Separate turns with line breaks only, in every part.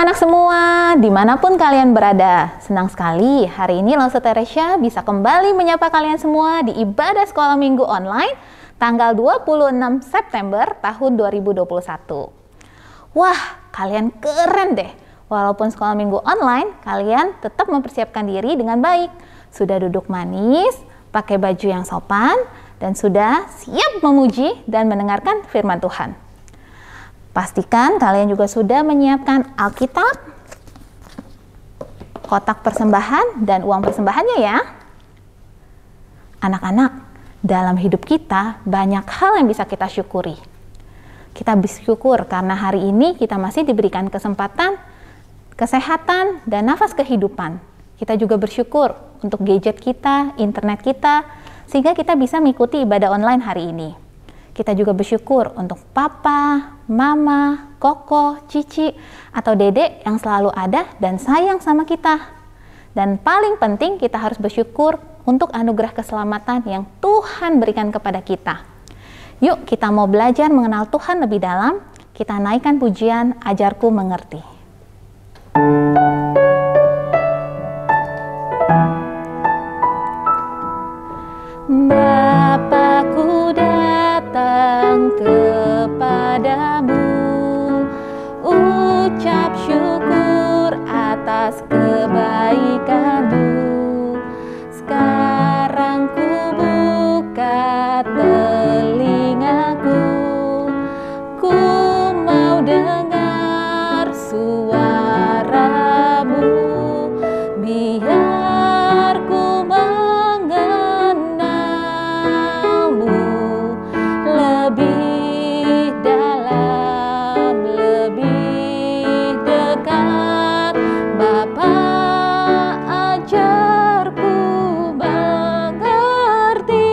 anak-anak semua, dimanapun kalian berada. Senang sekali hari ini Lause Teresia bisa kembali menyapa kalian semua di ibadah sekolah minggu online tanggal 26 September tahun 2021. Wah, kalian keren deh. Walaupun sekolah minggu online, kalian tetap mempersiapkan diri dengan baik. Sudah duduk manis, pakai baju yang sopan, dan sudah siap memuji dan mendengarkan firman Tuhan. Pastikan kalian juga sudah menyiapkan Alkitab, kotak persembahan, dan uang persembahannya ya. Anak-anak, dalam hidup kita banyak hal yang bisa kita syukuri. Kita bersyukur karena hari ini kita masih diberikan kesempatan, kesehatan, dan nafas kehidupan. Kita juga bersyukur untuk gadget kita, internet kita, sehingga kita bisa mengikuti ibadah online hari ini. Kita juga bersyukur untuk papa, mama, koko, cici, atau dedek yang selalu ada dan sayang sama kita. Dan paling penting kita harus bersyukur untuk anugerah keselamatan yang Tuhan berikan kepada kita. Yuk kita mau belajar mengenal Tuhan lebih dalam. Kita naikkan pujian Ajarku Mengerti. Bapakku datang kepadamu, ucap syukur atas kebaikanmu. Sekarang ku buka telingaku, ku mau dengar suaramu, biar ku mengenalmu lebih dalam, lebih dekat. Bapa, ajarku mengerti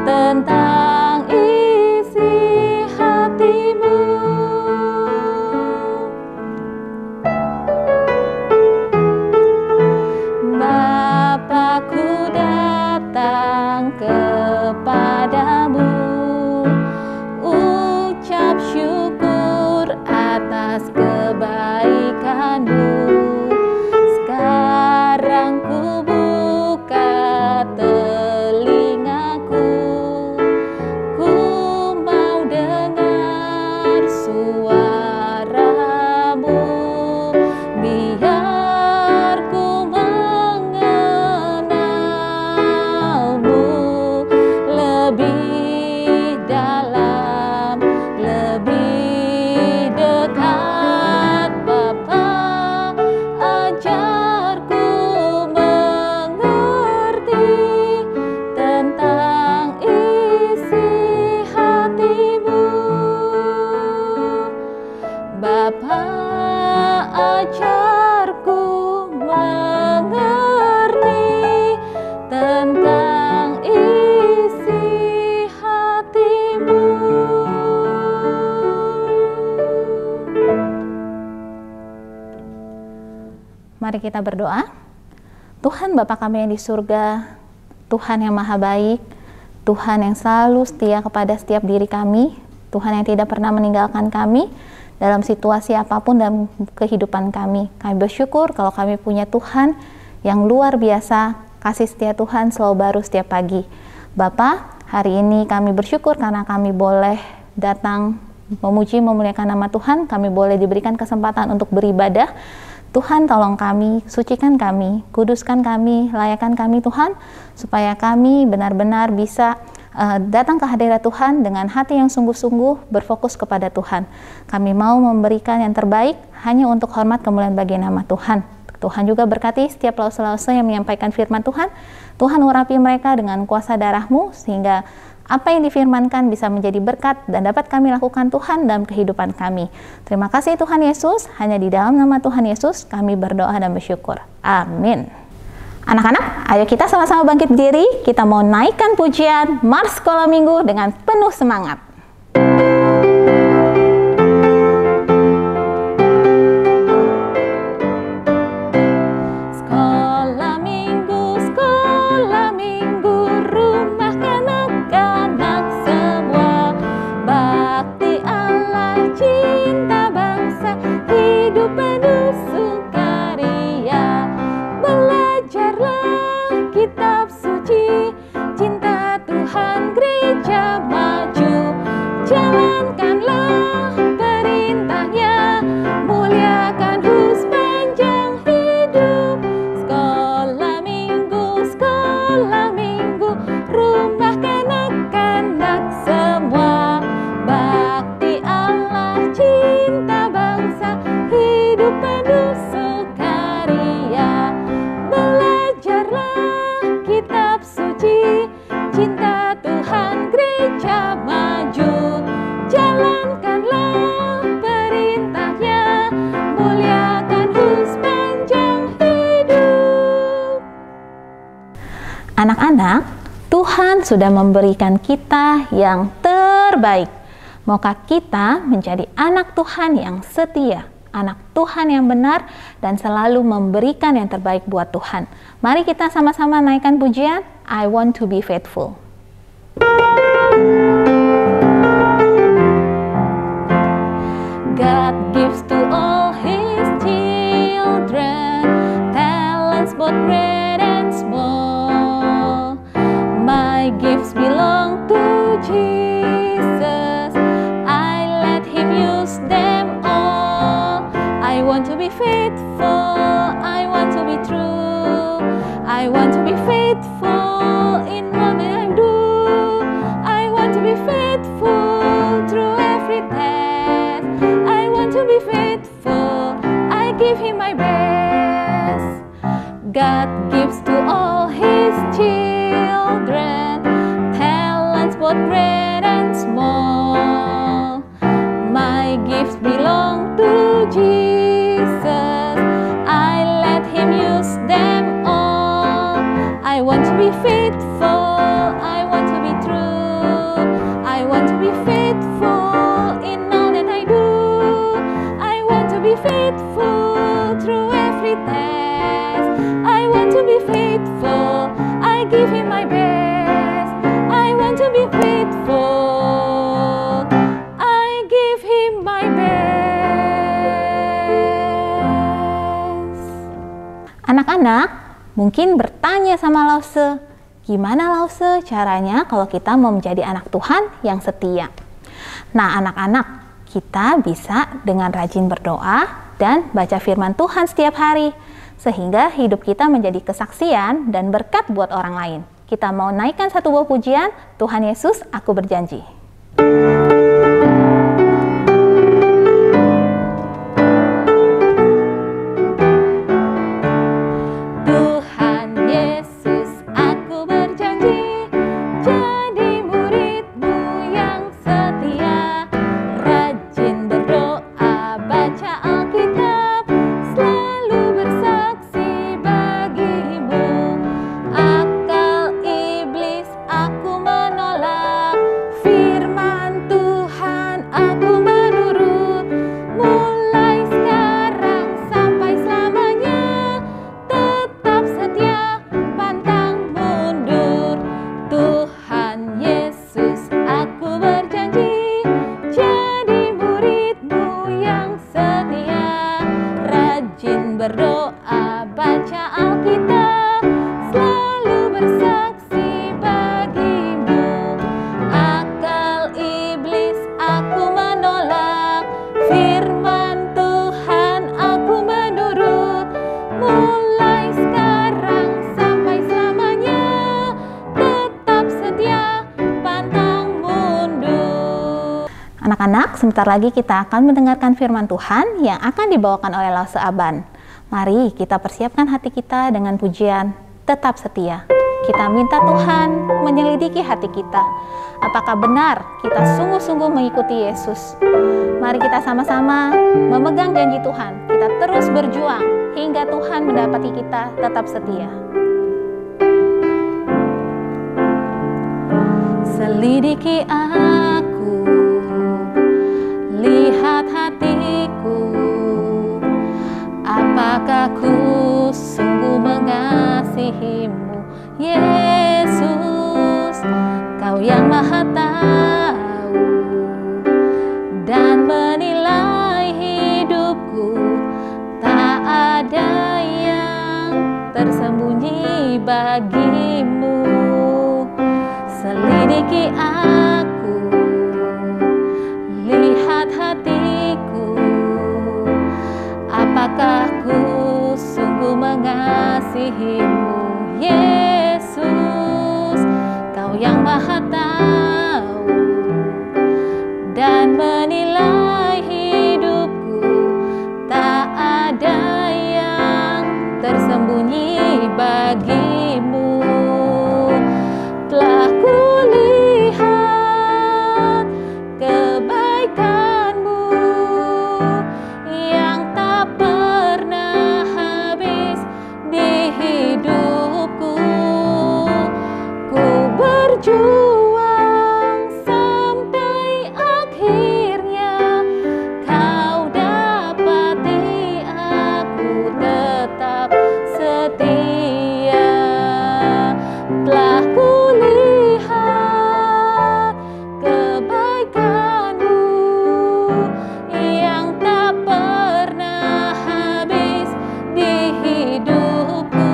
tentang isi hatimu. Bapakku datang kepadamu, ucap syukur atas kebaikanmu. Sekarang ku buka telingaku, ku mau dengar suaramu, biar ku mengenalmu lebih dalam, lebih dekat. Bapa, ajarku mengerti tentang isi hatimu. Bapa, ajarku mengerti tentang isi hatimu. Mari kita berdoa. Tuhan Bapa kami yang di surga, Tuhan yang maha baik, Tuhan yang selalu setia kepada setiap diri kami, Tuhan yang tidak pernah meninggalkan kami dalam situasi apapun dalam kehidupan kami. Kami bersyukur kalau kami punya Tuhan yang luar biasa, kasih setia Tuhan selalu baru setiap pagi. Bapa, hari ini kami bersyukur karena kami boleh datang memuji memuliakan nama Tuhan, kami boleh diberikan kesempatan untuk beribadah. Tuhan tolong kami, sucikan kami, kuduskan kami, layakkan kami Tuhan, supaya kami benar-benar bisa datang ke hadirat Tuhan dengan hati yang sungguh-sungguh berfokus kepada Tuhan. Kami mau memberikan yang terbaik hanya untuk hormat kemuliaan bagi nama Tuhan. Tuhan juga berkati setiap lause-lause yang menyampaikan firman Tuhan. Tuhan urapi mereka dengan kuasa darah-Mu, sehingga apa yang difirmankan bisa menjadi berkat dan dapat kami lakukan Tuhan dalam kehidupan kami. Terima kasih Tuhan Yesus, hanya di dalam nama Tuhan Yesus kami berdoa dan bersyukur. Amin. Anak-anak, ayo kita sama-sama bangkit berdiri, kita mau naikkan pujian Mars Sekolah Minggu dengan penuh semangat. Sekolah minggu, rumah kanak-kanak semua, bakti Allah, cinta bangsa, hidup penuh Jalankanlah perintahnya, muliakan sepanjang hidup. Sekolah minggu, rumah kanak-kanak semua. Bakti Allah, cinta bangsa, hidup penuh sukaria. Belajarlah kitab suci, cinta Tuhan gereja maju. Jalankanlah perintahnya, muliakan sepanjang hidup. Anak-anak, Tuhan sudah memberikan kita yang terbaik. Maukah kita menjadi anak Tuhan yang setia, anak Tuhan yang benar, dan selalu memberikan yang terbaik buat Tuhan? Mari kita sama-sama naikkan pujian, I want to be faithful. God gives to all his children talents both great and small. My gifts belong to Jesus, I let him use them all. I want to be faithful, I want to be true, I want to be faithful in all that I do. I want to be faithful through every test. I want to be faithful, I give him my best. God gives to all his children talents both great and small. My gifts belong to Jesus, I let him use them all. I want to be faithful, I want to be true, I want to be faithful in all that I do. I want to be faithful through every test. I want to be faithful, I give him my best. I want to be faithful, I give him my best. Anak-anak mungkin bertanya sama Lause, gimana Lause caranya kalau kita mau menjadi anak Tuhan yang setia? Nah anak-anak, kita bisa dengan rajin berdoa dan baca firman Tuhan setiap hari, sehingga hidup kita menjadi kesaksian dan berkat buat orang lain. Kita mau naikkan satu buah pujian, Tuhan Yesus, aku berjanji. Anak-anak, sebentar lagi kita akan mendengarkan firman Tuhan yang akan dibawakan oleh Lause Aban. Mari kita persiapkan hati kita dengan pujian Tetap Setia. Kita minta Tuhan menyelidiki hati kita. Apakah benar kita sungguh-sungguh mengikuti Yesus? Mari kita sama-sama memegang janji Tuhan. Kita terus berjuang hingga Tuhan mendapati kita tetap setia. Selidiki aku, lihat hatiku, apakah ku sungguh mengasihimu, Yesus, Kau yang Maha Tahu dan menilai hidupku, tak ada yang tersembunyi bagimu. Selidiki aku, bagimu, Yesus. Kau yang Maha tahu dan menilai hidupku, tak ada yang tersembunyi bagimu. Telah kulihat kebaikan-Mu yang tak pernah habis di hidupku. Ku berjuang sampai akhirnya, Kau dapati aku tetap setia. Telah kulihat kebaikan-Mu yang tak pernah habis di hidupku.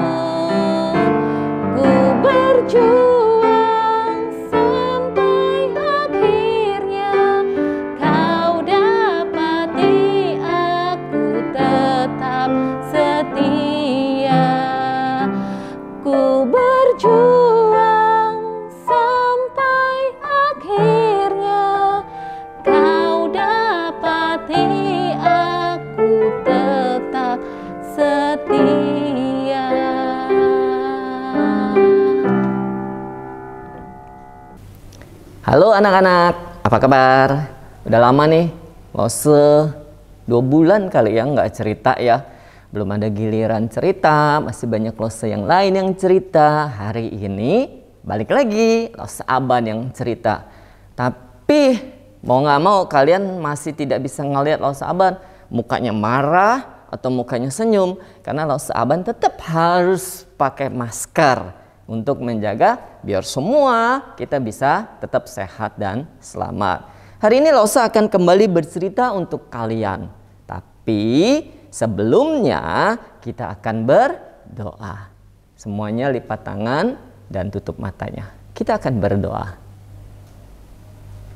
Ku berjuang sampai akhirnya, Kau dapati aku tetap setia. Ku berjuang sampai akhirnya, Kau dapati aku tetap setia.
Halo anak-anak, apa kabar? Udah lama nih, Lose 2 bulan kali ya nggak cerita ya. Belum ada giliran cerita, masih banyak Lose yang lain yang cerita. Hari ini balik lagi Lose Aban yang cerita. Tapi mau nggak mau kalian masih tidak bisa ngeliat Lose Aban mukanya marah atau mukanya senyum, karena Lose Aban tetap harus pakai masker untuk menjaga biar semua kita bisa tetap sehat dan selamat. Hari ini Lose akan kembali bercerita untuk kalian. Tapi sebelumnya kita akan berdoa. Semuanya lipat tangan dan tutup matanya. Kita akan berdoa.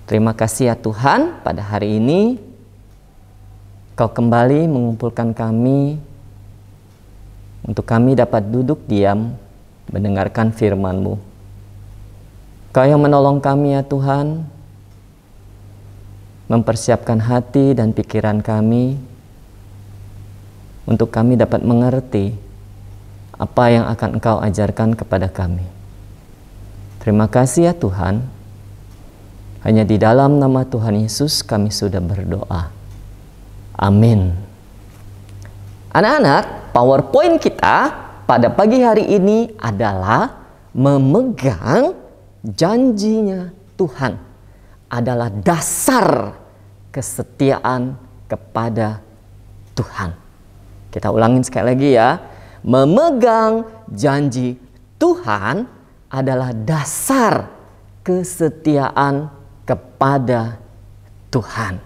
Terima kasih ya Tuhan, pada hari ini Kau kembali mengumpulkan kami untuk kami dapat duduk diam mendengarkan firman-Mu. Kau yang menolong kami ya Tuhan, mempersiapkan hati dan pikiran kami untuk kami dapat mengerti apa yang akan Engkau ajarkan kepada kami. Terima kasih ya Tuhan. Hanya di dalam nama Tuhan Yesus kami sudah berdoa. Amin. Anak-anak, PowerPoint kita pada pagi hari ini adalah memegang janjinya Tuhan. Adalah dasar kesetiaan kepada Tuhan. Kita ulangin sekali lagi ya. Memegang janji Tuhan adalah dasar kesetiaan kepada Tuhan.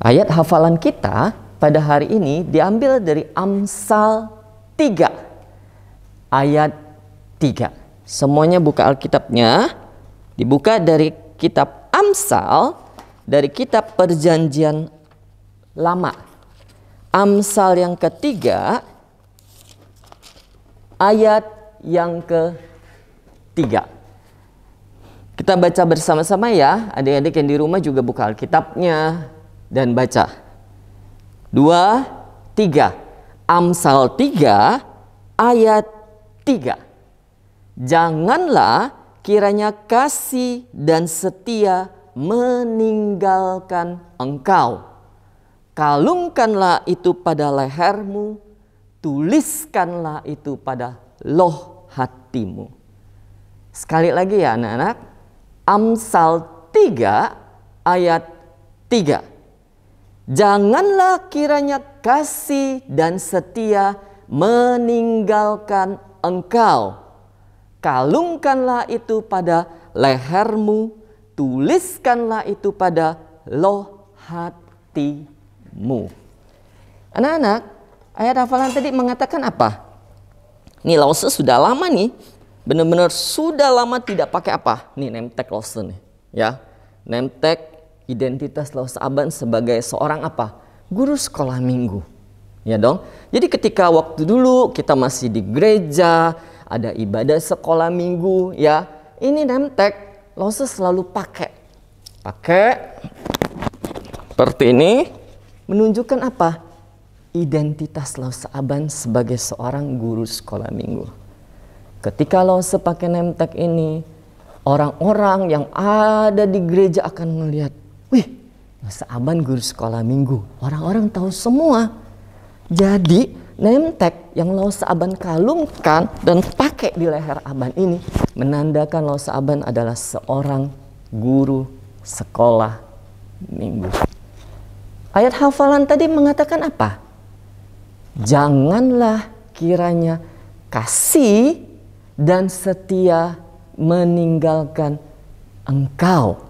Ayat hafalan kita pada hari ini diambil dari Amsal 3 ayat 3. Semuanya buka Alkitabnya. Dibuka dari kitab Amsal, dari kitab Perjanjian Lama. Amsal yang ketiga, ayat yang ke-3. Kita baca bersama-sama ya. Adik-adik yang di rumah juga buka Alkitabnya dan baca. 2, 3. Amsal 3 ayat 3. Janganlah kiranya kasih dan setia meninggalkan engkau. Kalungkanlah itu pada lehermu, tuliskanlah itu pada loh hatimu. Sekali lagi ya anak-anak. Amsal 3 ayat 3. Janganlah kiranya kasih dan setia meninggalkan engkau. Kalungkanlah itu pada lehermu, tuliskanlah itu pada loh hatimu. Anak-anak, ayat hafalan tadi mengatakan apa? Nih Lose sudah lama nih, benar-benar sudah lama tidak pakai apa? Nih name tag Lose nih, ya. Name tag identitas Lose Aban sebagai seorang apa? Guru sekolah minggu. Ya dong. Jadi ketika waktu dulu kita masih di gereja, ada ibadah sekolah minggu, ya, ini name tag Lose selalu pakai seperti ini, menunjukkan apa? Identitas Lose Aban sebagai seorang guru sekolah minggu. Ketika Lose pakai name tag ini, orang-orang yang ada di gereja akan melihat, wih, Lose Aban guru sekolah minggu. Orang-orang tahu semua. Jadi name tag yang Lose Aban kalungkan dan pakai di leher Aban ini menandakan Lose Aban adalah seorang guru sekolah minggu. Ayat hafalan tadi mengatakan apa? Janganlah kiranya kasih dan setia meninggalkan engkau.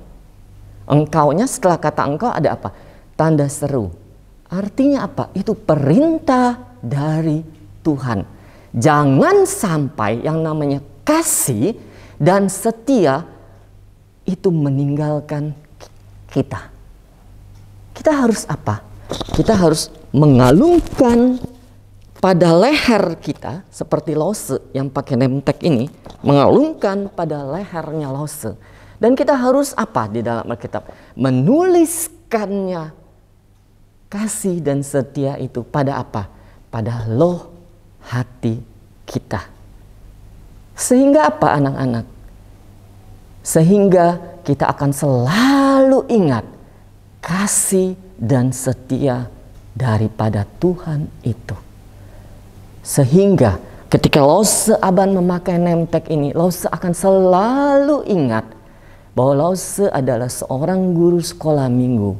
Engkaunya setelah kata engkau ada apa? Tanda seru. Artinya apa? Itu perintah dari Tuhan. Jangan sampai yang namanya kasih dan setia itu meninggalkan kita. Kita harus apa? Kita harus mengalungkan pada leher kita seperti Lose yang pakai name tag ini, mengalungkan pada lehernya Lose. Dan kita harus apa di dalam Alkitab? Menuliskannya kasih dan setia itu pada apa? Pada loh hati kita. Sehingga apa anak-anak? Sehingga kita akan selalu ingat kasih dan setia daripada Tuhan itu. Sehingga ketika Lose Aban memakai name tag ini, Lose akan selalu ingat bahwa Lose adalah seorang guru sekolah minggu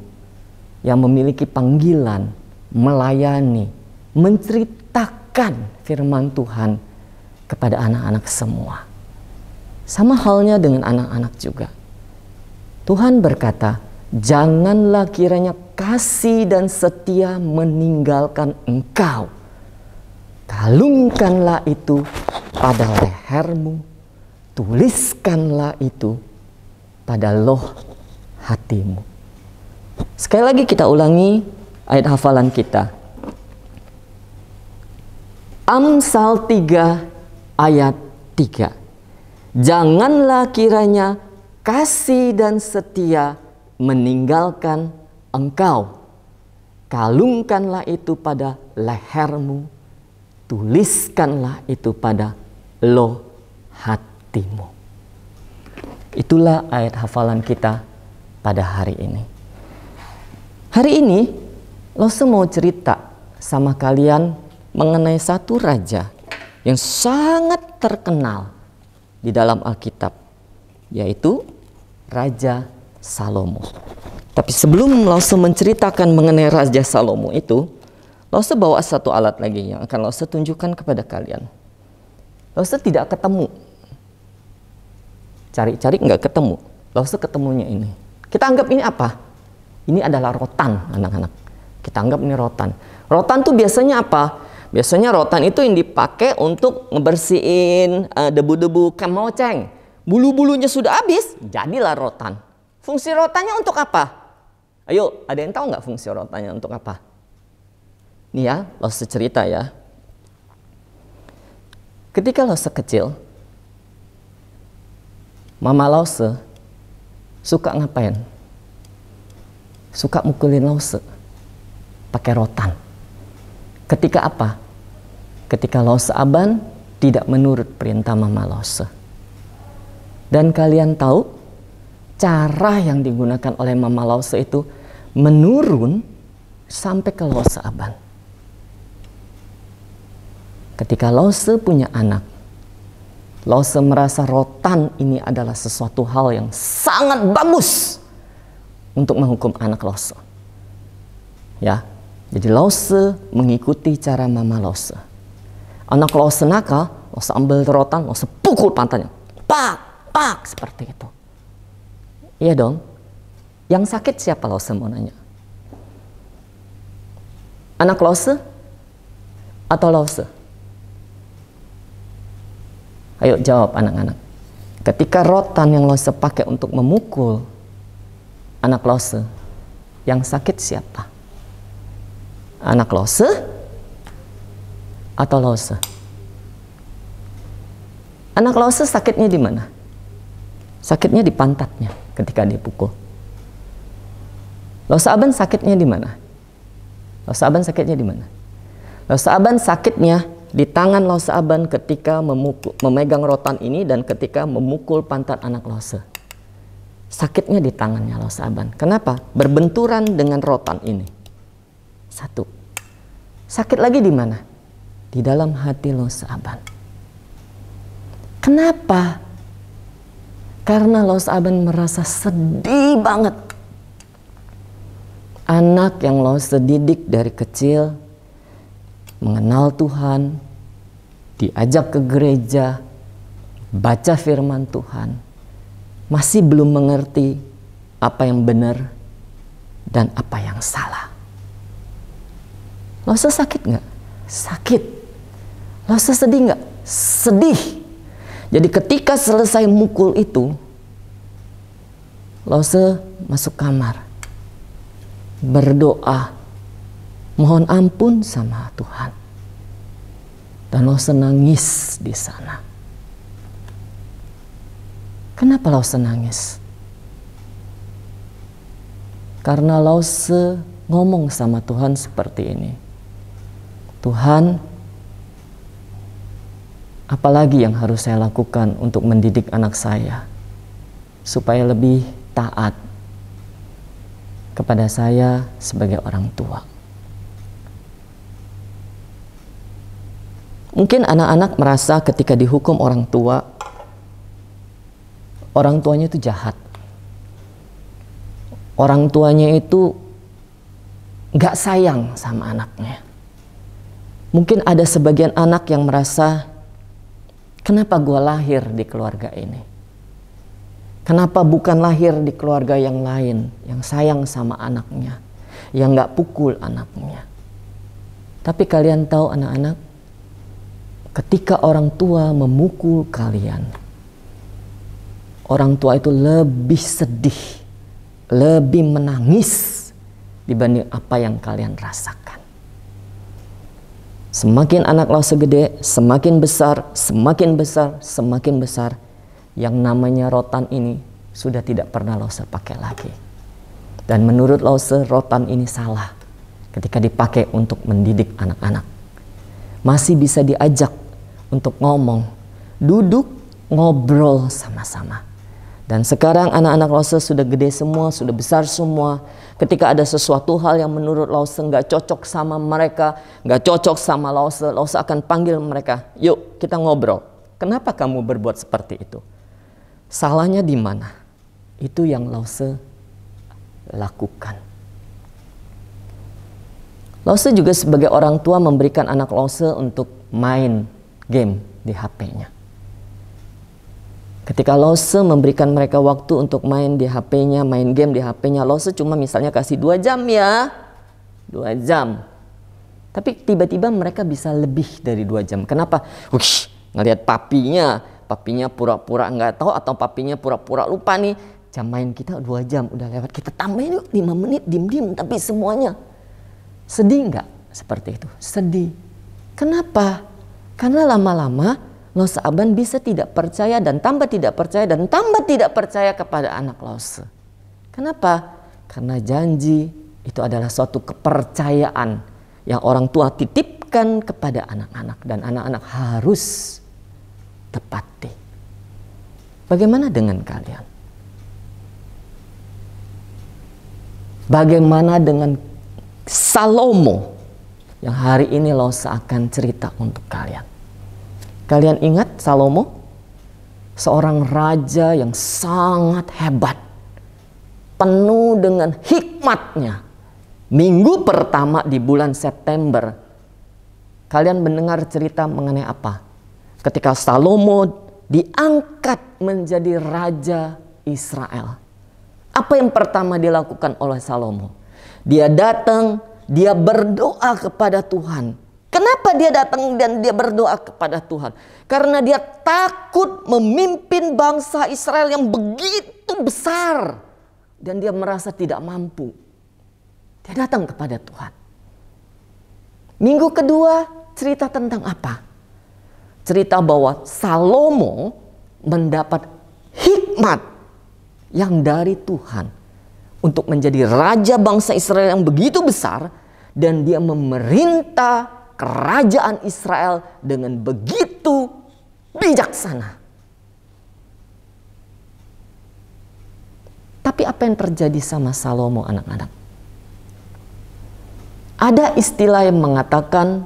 yang memiliki panggilan melayani, menceritakan firman Tuhan kepada anak-anak semua. Sama halnya dengan anak-anak juga. Tuhan berkata, janganlah kiranya kasih dan setia meninggalkan engkau. Kalungkanlah itu pada lehermu, tuliskanlah itu pada loh hatimu. Sekali lagi kita ulangi ayat hafalan kita. Amsal 3 ayat 3. Janganlah kiranya kasih dan setia meninggalkan engkau. Kalungkanlah itu pada lehermu, tuliskanlah itu pada loh hatimu. Itulah ayat hafalan kita pada hari ini. Hari ini, Lose mau cerita sama kalian mengenai satu raja yang sangat terkenal di dalam Alkitab, yaitu Raja Salomo. Tapi sebelum Lose menceritakan mengenai Raja Salomo itu, Lose bawa satu alat lagi yang akan Lose tunjukkan kepada kalian. Lose tidak ketemu. Cari-cari nggak ketemu. Lose ketemunya ini. Kita anggap ini apa? Ini adalah rotan, anak-anak. Kita anggap ini rotan. Rotan tuh biasanya apa? Biasanya rotan itu yang dipakai untuk ngebersihin debu-debu kemoceng. Bulu-bulunya sudah habis, jadilah rotan. Fungsi rotannya untuk apa? Ayo, ada yang tahu nggak fungsi rotannya untuk apa? Nih ya, Lose cerita ya. Ketika Lose kecil, Mama Lose suka ngapain? Suka mukulin Lose pakai rotan. Ketika apa? Ketika Lose Aban tidak menurut perintah Mama Lose. Dan kalian tahu cara yang digunakan oleh Mama Lose itu menurun sampai ke Lose Aban. Ketika Lose punya anak, Lose merasa rotan ini adalah sesuatu hal yang sangat bagus untuk menghukum anak Lose. Ya, jadi Lose mengikuti cara Mama Lose. Anak Lose nakal, Lose ambil rotan, Lose pukul pantatnya. Pak, pak, seperti itu. Iya dong. Yang sakit siapa Lose mau nanya? Anak Lose atau Lose? Ayo jawab anak-anak. Ketika rotan yang Lose pakai untuk memukul anak Lose, yang sakit siapa? Anak Lose atau Lause? Anak Lause sakitnya di mana? Sakitnya di pantatnya ketika dipukul. Lause Aban sakitnya di mana? Lause Aban sakitnya di mana? Lause Aban sakitnya di tangan Lause Aban ketika memegang rotan ini dan ketika memukul pantat anak Lause. Sakitnya di tangannya Lause Aban. Kenapa? Berbenturan dengan rotan ini. Satu. Sakit lagi di mana? Di dalam hati Lause Aban. Kenapa? Karena Lause Aban merasa sedih banget. Anak yang Lause didik dari kecil, mengenal Tuhan, diajak ke gereja, baca firman Tuhan, masih belum mengerti apa yang benar dan apa yang salah. Lause sakit nggak? Sakit. Lause sedih nggak? Sedih. Jadi ketika selesai mukul itu, Lause masuk kamar, berdoa, mohon ampun sama Tuhan. Dan Lause nangis di sana. Kenapa Lause nangis? Karena Lause ngomong sama Tuhan seperti ini. Tuhan, apalagi yang harus saya lakukan untuk mendidik anak saya supaya lebih taat kepada saya sebagai orang tua? Mungkin anak-anak merasa ketika dihukum orang tuanya itu jahat. Orang tuanya itu gak sayang sama anaknya. Mungkin ada sebagian anak yang merasa, kenapa gue lahir di keluarga ini? Kenapa bukan lahir di keluarga yang lain, yang sayang sama anaknya, yang gak pukul anaknya? Tapi kalian tahu anak-anak, ketika orang tua memukul kalian, orang tua itu lebih sedih, lebih menangis dibanding apa yang kalian rasakan. Semakin anak Lause gede, semakin besar, semakin besar, semakin besar, yang namanya rotan ini sudah tidak pernah Lause pakai lagi. Dan menurut Lause, rotan ini salah ketika dipakai untuk mendidik anak-anak. Masih bisa diajak untuk ngomong, duduk, ngobrol sama-sama. Dan sekarang anak-anak Lause sudah gede semua, sudah besar semua. Ketika ada sesuatu hal yang menurut Lause nggak cocok sama mereka, nggak cocok sama Lause, Lause akan panggil mereka, yuk kita ngobrol. Kenapa kamu berbuat seperti itu? Salahnya di mana? Itu yang Lause lakukan. Lause juga sebagai orang tua memberikan anak Lause untuk main game di HP-nya. Ketika Lause memberikan mereka waktu untuk main di HP-nya, main game di HP-nya, Lause cuma misalnya kasih 2 jam ya. 2 jam. Tapi tiba-tiba mereka bisa lebih dari 2 jam. Kenapa? Ngelihat papinya pura-pura nggak tahu atau papinya pura-pura lupa nih. Jam main kita 2 jam udah lewat, kita tambahin yuk 5 menit diem-diem tapi semuanya. Sedih nggak seperti itu? Sedih. Kenapa? Karena lama-lama Lause Aban bisa tidak percaya dan tambah tidak percaya dan tambah tidak percaya kepada anak Lause. Kenapa? Karena janji itu adalah suatu kepercayaan yang orang tua titipkan kepada anak-anak dan anak-anak harus tepati. Bagaimana dengan kalian? Bagaimana dengan Salomo yang hari ini Lause akan cerita untuk kalian? Kalian ingat Salomo? Seorang raja yang sangat hebat, penuh dengan hikmatnya. Minggu pertama di bulan September, kalian mendengar cerita mengenai apa? Ketika Salomo diangkat menjadi raja Israel. Apa yang pertama dilakukan oleh Salomo? Dia datang, dia berdoa kepada Tuhan. Kenapa dia datang dan dia berdoa kepada Tuhan? Karena dia takut memimpin bangsa Israel yang begitu besar. Dan dia merasa tidak mampu. Dia datang kepada Tuhan. Minggu kedua, cerita tentang apa? Cerita bahwa Salomo mendapat hikmat yang dari Tuhan untuk menjadi raja bangsa Israel yang begitu besar, dan dia memerintah kerajaan Israel dengan begitu bijaksana. Tapi apa yang terjadi sama Salomo, anak-anak? Ada istilah yang mengatakan,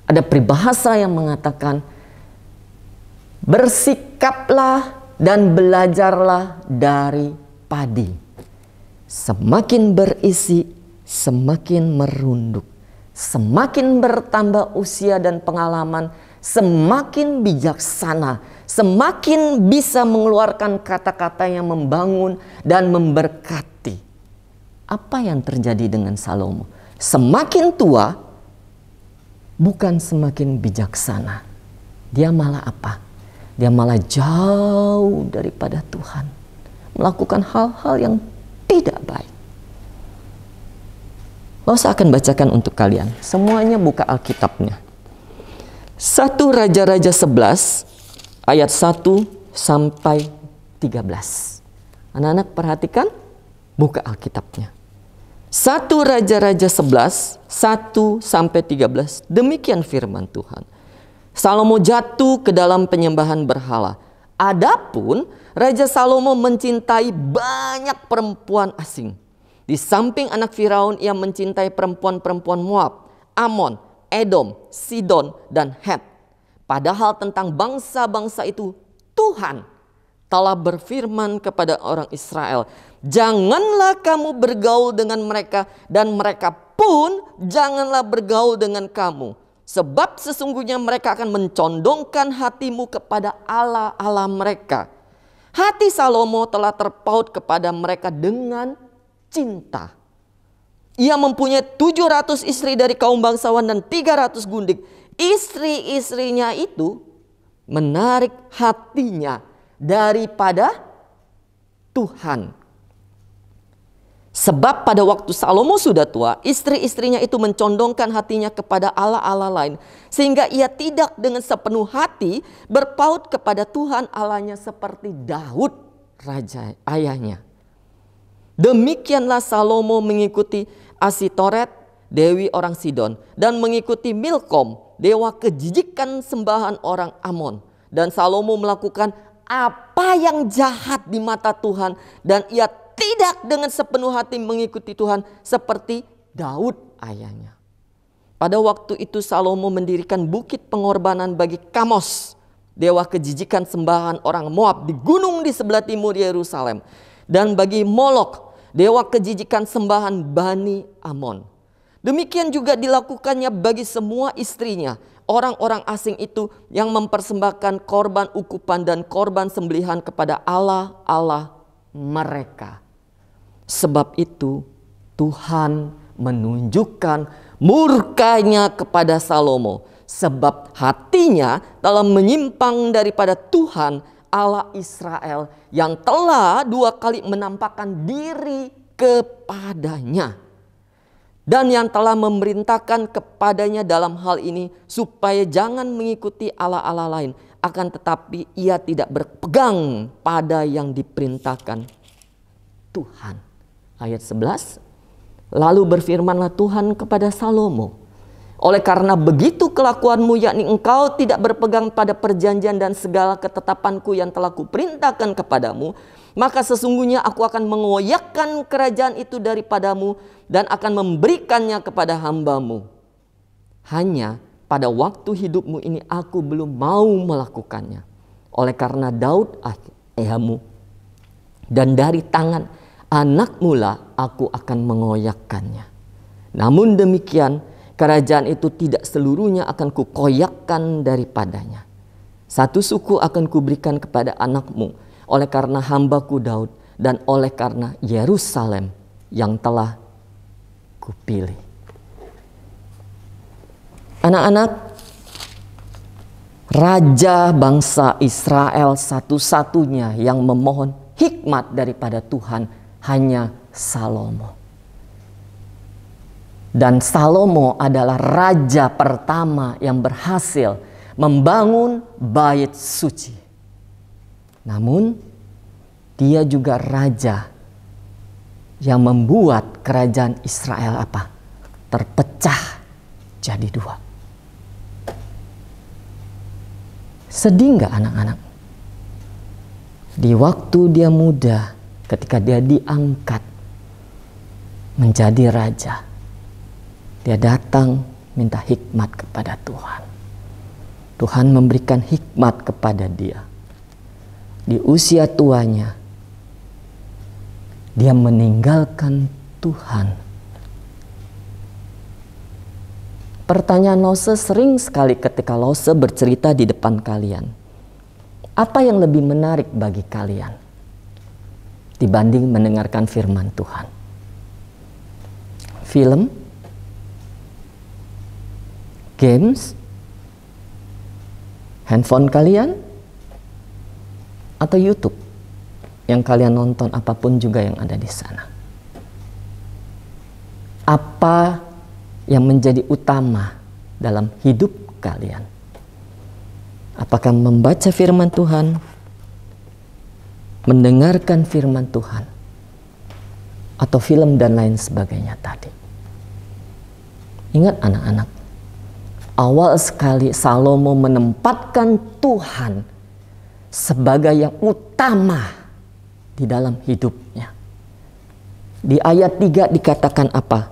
ada peribahasa yang mengatakan, bersikaplah dan belajarlah dari padi. Semakin berisi, semakin merunduk. Semakin bertambah usia dan pengalaman, semakin bijaksana, semakin bisa mengeluarkan kata-kata yang membangun dan memberkati. Apa yang terjadi dengan Salomo? Semakin tua, bukan semakin bijaksana. Dia malah apa? Dia malah jauh daripada Tuhan, melakukan hal-hal yang tidak baik. Lalu saya akan bacakan untuk kalian. Semuanya buka Alkitabnya. 1 Raja-Raja 11 ayat 1 sampai 13. Anak-anak perhatikan, buka Alkitabnya. 1 Raja-Raja 11 1 sampai 13. Demikian firman Tuhan. Salomo jatuh ke dalam penyembahan berhala. Adapun Raja Salomo mencintai banyak perempuan asing. Di samping anak Firaun, ia mencintai perempuan-perempuan Moab, Amon, Edom, Sidon, dan Het. Padahal tentang bangsa-bangsa itu Tuhan telah berfirman kepada orang Israel, janganlah kamu bergaul dengan mereka, dan mereka pun janganlah bergaul dengan kamu. Sebab sesungguhnya mereka akan mencondongkan hatimu kepada Allah-Allah mereka. Hati Salomo telah terpaut kepada mereka dengan cinta. Ia mempunyai 700 istri dari kaum bangsawan dan 300 gundik. Istri-istrinya itu menarik hatinya daripada Tuhan. Sebab pada waktu Salomo sudah tua, istri-istrinya itu mencondongkan hatinya kepada Allah-Allah lain, sehingga ia tidak dengan sepenuh hati berpaut kepada Tuhan Allahnya seperti Daud, raja ayahnya. Demikianlah Salomo mengikuti Asitoret, dewi orang Sidon, dan mengikuti Milkom, dewa kejijikan sembahan orang Amon. Dan Salomo melakukan apa yang jahat di mata Tuhan, dan ia tidak dengan sepenuh hati mengikuti Tuhan seperti Daud ayahnya. Pada waktu itu Salomo mendirikan bukit pengorbanan bagi Kamos, dewa kejijikan sembahan orang Moab, di gunung di sebelah timur Yerusalem, dan bagi Molok, dewa kejijikan sembahan Bani Amon. Demikian juga dilakukannya bagi semua istrinya, orang-orang asing itu yang mempersembahkan korban ukupan dan korban sembelihan kepada Allah-Allah mereka. Sebab itu Tuhan menunjukkan murkanya kepada Salomo, sebab hatinya telah menyimpang daripada Tuhan Allah Israel yang telah 2 kali menampakkan diri kepadanya, dan yang telah memerintahkan kepadanya dalam hal ini supaya jangan mengikuti Allah-Allah lain, akan tetapi ia tidak berpegang pada yang diperintahkan Tuhan. Ayat 11, lalu berfirmanlah Tuhan kepada Salomo, oleh karena begitu kelakuanmu, yakni engkau tidak berpegang pada perjanjian dan segala ketetapanku yang telah kuperintahkan kepadamu, maka sesungguhnya aku akan mengoyakkan kerajaan itu daripadamu dan akan memberikannya kepada hambamu. Hanya pada waktu hidupmu ini aku belum mau melakukannya, oleh karena Daud ayahmu dan dari tangan anakmu lah aku akan mengoyakkannya. Namun demikian, kerajaan itu tidak seluruhnya akan kukoyakkan daripadanya. 1 suku akan kuberikan kepada anakmu, oleh karena hambaku Daud, dan oleh karena Yerusalem yang telah kupilih. Anak-anak, raja bangsa Israel satu-satunya yang memohon hikmat daripada Tuhan hanya Salomo. Dan Salomo adalah raja pertama yang berhasil membangun bait suci. Namun dia juga raja yang membuat kerajaan Israel apa? Terpecah jadi dua. Sedih nggak anak-anak? Di waktu dia muda, ketika dia diangkat menjadi raja, dia datang minta hikmat kepada Tuhan. Tuhan memberikan hikmat kepada dia. Di usia tuanya, dia meninggalkan Tuhan. Pertanyaan Lose sering sekali ketika Lose bercerita di depan kalian. Apa yang lebih menarik bagi kalian dibanding mendengarkan firman Tuhan? Film? Games? Handphone kalian? Atau YouTube yang kalian nonton, apapun juga yang ada di sana? Apa yang menjadi utama dalam hidup kalian? Apakah membaca firman Tuhan, mendengarkan firman Tuhan, atau film dan lain sebagainya tadi? Ingat anak-anak, awal sekali Salomo menempatkan Tuhan sebagai yang utama di dalam hidupnya. Di ayat 3 dikatakan apa?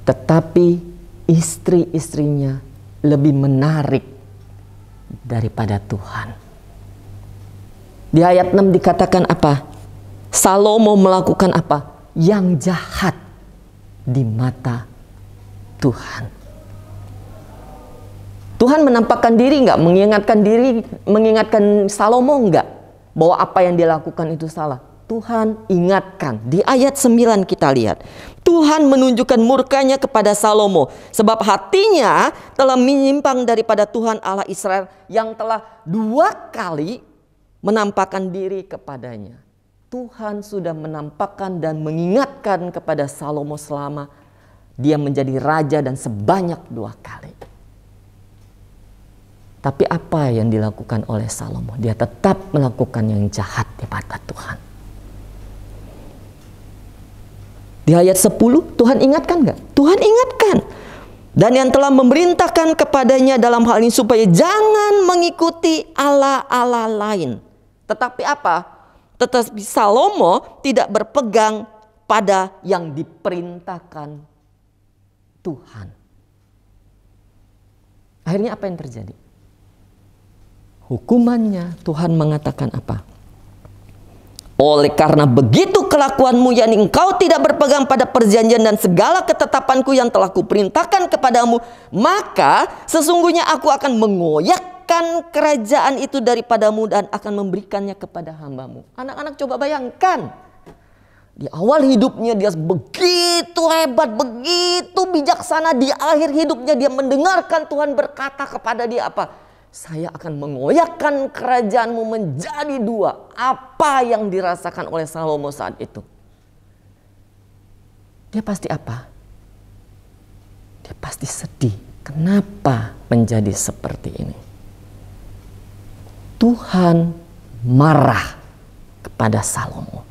Tetapi istri-istrinya lebih menarik daripada Tuhan. Di ayat 6 dikatakan apa? Salomo melakukan apa? Yang jahat di mata Tuhan. Tuhan menampakkan diri nggak? Mengingatkan Salomo nggak? Bahwa apa yang dia lakukan itu salah. Tuhan ingatkan. Di ayat 9 kita lihat. Tuhan menunjukkan murkanya kepada Salomo. Sebab hatinya telah menyimpang daripada Tuhan Allah Israel. Yang telah 2 kali menampakkan diri kepadanya. Tuhan sudah menampakkan dan mengingatkan kepada Salomo selama dia menjadi raja dan sebanyak 2 kali. Tapi apa yang dilakukan oleh Salomo? Dia tetap melakukan yang jahat di mata Tuhan. Di ayat 10 Tuhan ingatkan nggak? Tuhan ingatkan. Dan yang telah memerintahkan kepadanya dalam hal ini supaya jangan mengikuti Allah-Allah lain. Tetapi apa? Tetapi Salomo tidak berpegang pada yang diperintahkan Tuhan. Akhirnya apa yang terjadi? Hukumannya Tuhan mengatakan apa? Oleh karena begitu kelakuanmu, yakni engkau tidak berpegang pada perjanjian dan segala ketetapanku yang telah kuperintahkan kepadamu, maka sesungguhnya aku akan mengoyakkan kerajaan itu daripadamu dan akan memberikannya kepada hambamu. Anak-anak coba bayangkan. Di awal hidupnya dia begitu hebat, begitu bijaksana. Di akhir hidupnya dia mendengarkan Tuhan berkata kepada dia apa? Saya akan mengoyakkan kerajaanmu menjadi 2. Apa yang dirasakan oleh Salomo saat itu? Dia pasti apa? Dia pasti sedih. Kenapa menjadi seperti ini? Tuhan marah kepada Salomo.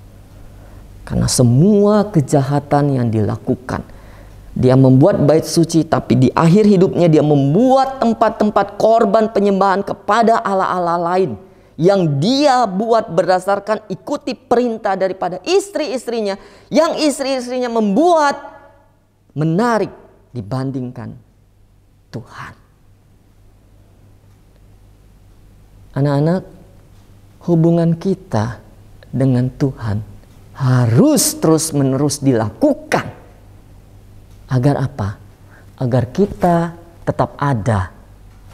Karena semua kejahatan yang dilakukan. Dia membuat bait suci, tapi di akhir hidupnya dia membuat tempat-tempat korban penyembahan kepada Allah-Allah lain. Yang dia buat berdasarkan ikuti perintah daripada istri-istrinya. Yang istri-istrinya membuat menarik dibandingkan Tuhan. Anak-anak, hubungan kita dengan Tuhan harus terus-menerus dilakukan. Agar apa? Agar kita tetap ada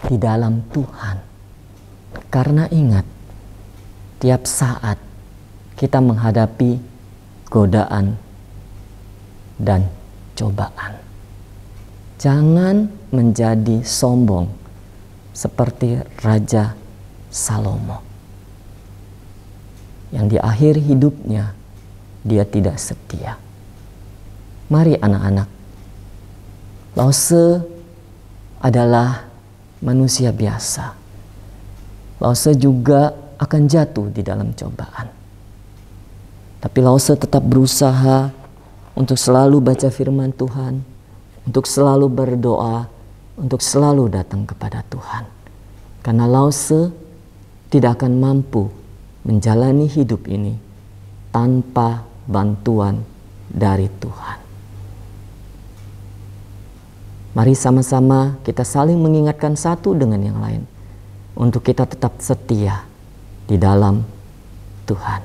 di dalam Tuhan. Karena ingat, tiap saat kita menghadapi godaan dan cobaan. Jangan menjadi sombong seperti Raja Salomo. Yang di akhir hidupnya dia tidak setia. Mari anak-anak, Lause adalah manusia biasa. Lause juga akan jatuh di dalam cobaan. Tapi Lause tetap berusaha untuk selalu baca firman Tuhan, untuk selalu berdoa, untuk selalu datang kepada Tuhan. Karena Lause tidak akan mampu menjalani hidup ini tanpa bantuan dari Tuhan. Mari sama-sama kita saling mengingatkan satu dengan yang lain untuk kita tetap setia di dalam Tuhan.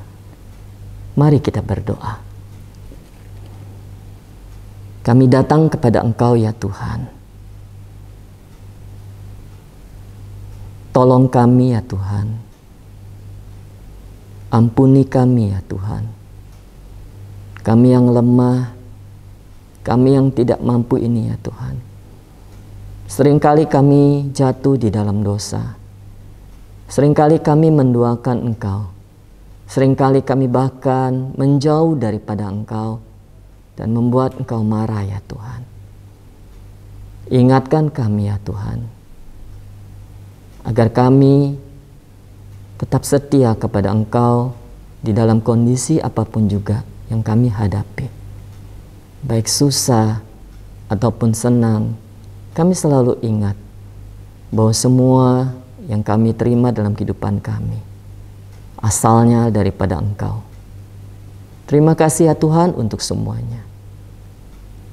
Mari kita berdoa. Kami datang kepada Engkau ya Tuhan. Tolong kami ya Tuhan. Ampuni kami ya Tuhan. Kami yang lemah, kami yang tidak mampu ini ya Tuhan. Seringkali kami jatuh di dalam dosa. Seringkali kami menduakan Engkau. Seringkali kami bahkan menjauh daripada Engkau dan membuat Engkau marah ya Tuhan. Ingatkan kami ya Tuhan, agar kami tetap setia kepada Engkau di dalam kondisi apapun juga yang kami hadapi. Baik susah ataupun senang, kami selalu ingat bahwa semua yang kami terima dalam kehidupan kami asalnya daripada Engkau. Terima kasih ya Tuhan untuk semuanya.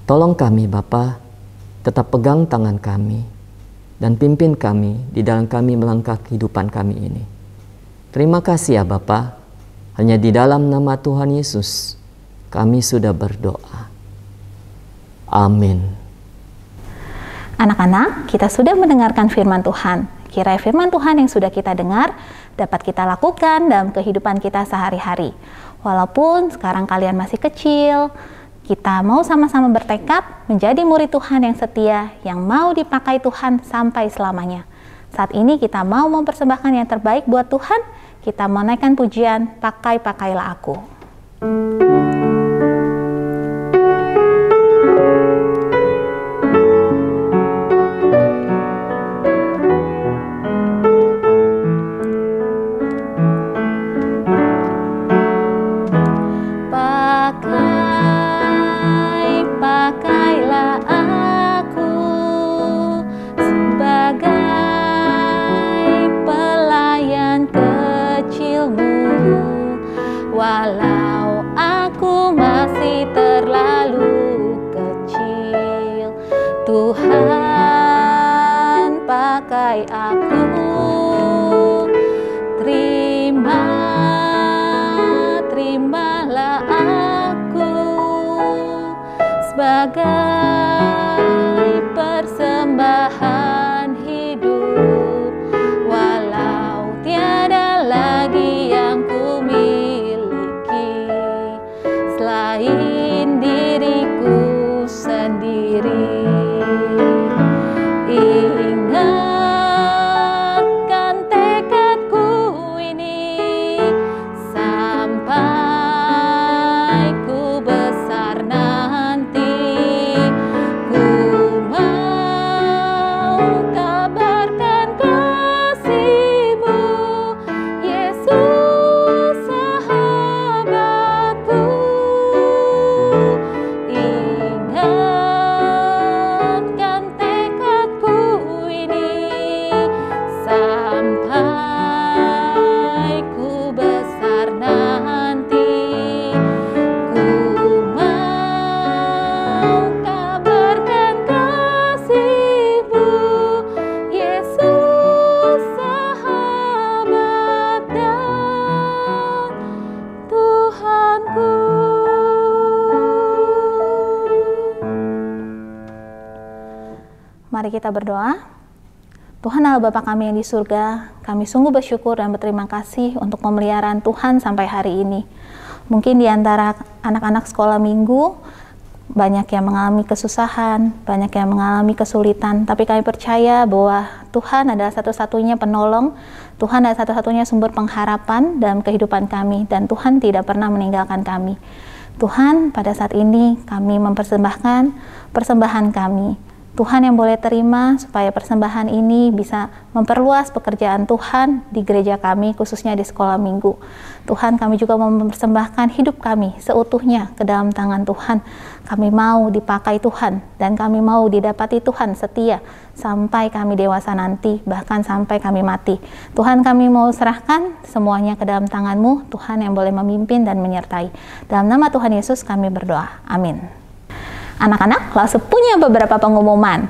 Tolong kami Bapa, tetap pegang tangan kami dan pimpin kami di dalam kami melangkah kehidupan kami ini. Terima kasih ya Bapa, hanya di dalam nama Tuhan Yesus kami sudah berdoa. Amin.
Anak-anak, kita sudah mendengarkan firman Tuhan. Kiranya firman Tuhan yang sudah kita dengar dapat kita lakukan dalam kehidupan kita sehari-hari. Walaupun sekarang kalian masih kecil, kita mau sama-sama bertekad menjadi murid Tuhan yang setia, yang mau dipakai Tuhan sampai selamanya. Saat ini kita mau mempersembahkan yang terbaik buat Tuhan. Kita menaikkan pujian, Pakailah Aku. Pakailah aku sebagai pelayan kecilmu, walau aku masih terlalu kecil. Tuhan, pakai aku, terimalah aku sebagai persembahan hidup, walau tiada lagi yang ku miliki selain diriku sendiri. Ingatkan tekadku ini sampai ku besar nanti. Ku mau kabarkan kasih-Mu, Yesus sahabatku. Ingatkan tekadku ini sampai ku besar nanti. Ku mau kabarkan kasih-Mu, Yesus sahabat dan Tuhanku. Mari kita berdoa. Tuhan Allah Bapa kami yang di surga, kami sungguh bersyukur dan berterima kasih untuk pemeliharaan Tuhan sampai hari ini. Mungkin di antara anak-anak sekolah minggu, banyak yang mengalami kesusahan, banyak yang mengalami kesulitan, tapi kami percaya bahwa Tuhan adalah satu-satunya penolong, Tuhan adalah satu-satunya sumber pengharapan dalam kehidupan kami, dan Tuhan tidak pernah meninggalkan kami. Tuhan, pada saat ini kami mempersembahkan persembahan kami. Tuhan yang boleh terima supaya persembahan ini bisa memperluas pekerjaan Tuhan di gereja kami, khususnya di sekolah minggu. Tuhan, kami juga mempersembahkan hidup kami seutuhnya ke dalam tangan Tuhan. Kami mau dipakai Tuhan, dan kami mau didapati Tuhan setia sampai kami dewasa nanti, bahkan sampai kami mati. Tuhan, kami mau serahkan semuanya ke dalam tangan-Mu, Tuhan yang boleh memimpin dan menyertai. Dalam nama Tuhan Yesus kami berdoa. Amin. Anak-anak, Lause punya beberapa pengumuman.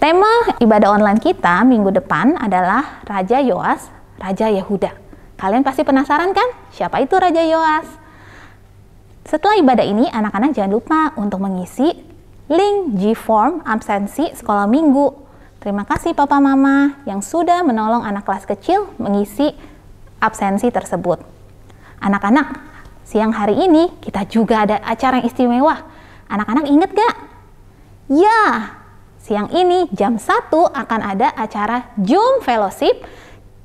Tema ibadah online kita minggu depan adalah Raja Yoas, Raja Yehuda. Kalian pasti penasaran kan? Siapa itu Raja Yoas? Setelah ibadah ini, anak-anak jangan lupa untuk mengisi link G-Form absensi sekolah minggu. Terima kasih Papa Mama yang sudah menolong anak kelas kecil mengisi absensi tersebut. Anak-anak, siang hari ini kita juga ada acara yang istimewa. Anak-anak inget gak? Ya, siang ini jam 1 akan ada acara Zoom Fellowship.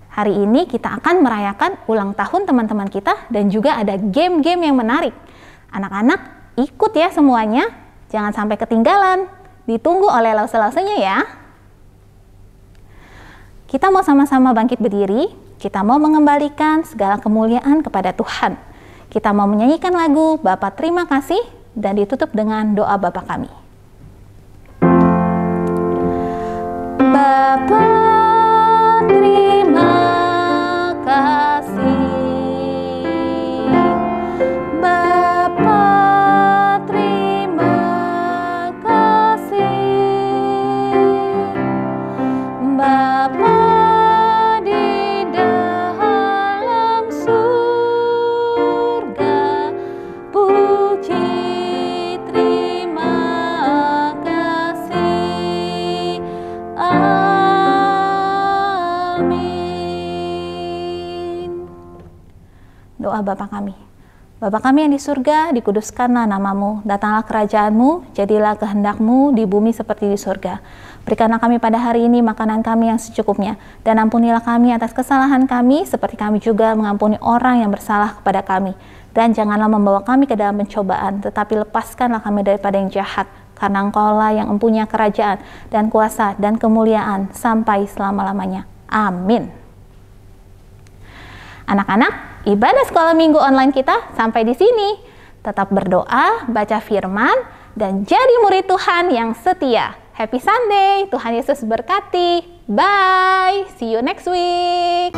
Hari ini kita akan merayakan ulang tahun teman-teman kita dan juga ada game-game yang menarik. Anak-anak ikut ya semuanya, jangan sampai ketinggalan. Ditunggu oleh lause-lausenya ya. Kita mau sama-sama bangkit berdiri, kita mau mengembalikan segala kemuliaan kepada Tuhan. Kita mau menyanyikan lagu Bapa Terima Kasih, dan ditutup dengan doa Bapa kami. Bapa terima kasih, Bapa terima kasih, Bapa di dalam surga, puji doa Bapa kami. Bapa kami yang di surga, dikuduskanlah namamu, datanglah kerajaanmu, jadilah kehendak-Mu di bumi seperti di surga. Berikanlah kami pada hari ini makanan kami yang secukupnya, dan ampunilah kami atas kesalahan kami, seperti kami juga mengampuni orang yang bersalah kepada kami. Dan janganlah membawa kami ke dalam pencobaan, tetapi lepaskanlah kami daripada yang jahat, karena Engkau-lah yang mempunyai kerajaan, dan kuasa, dan kemuliaan, sampai selama-lamanya. Amin. Anak-anak, ibadah sekolah minggu online kita sampai di sini. Tetap berdoa, baca firman, dan jadi murid Tuhan yang setia. Happy Sunday, Tuhan Yesus berkati. Bye, see you next week.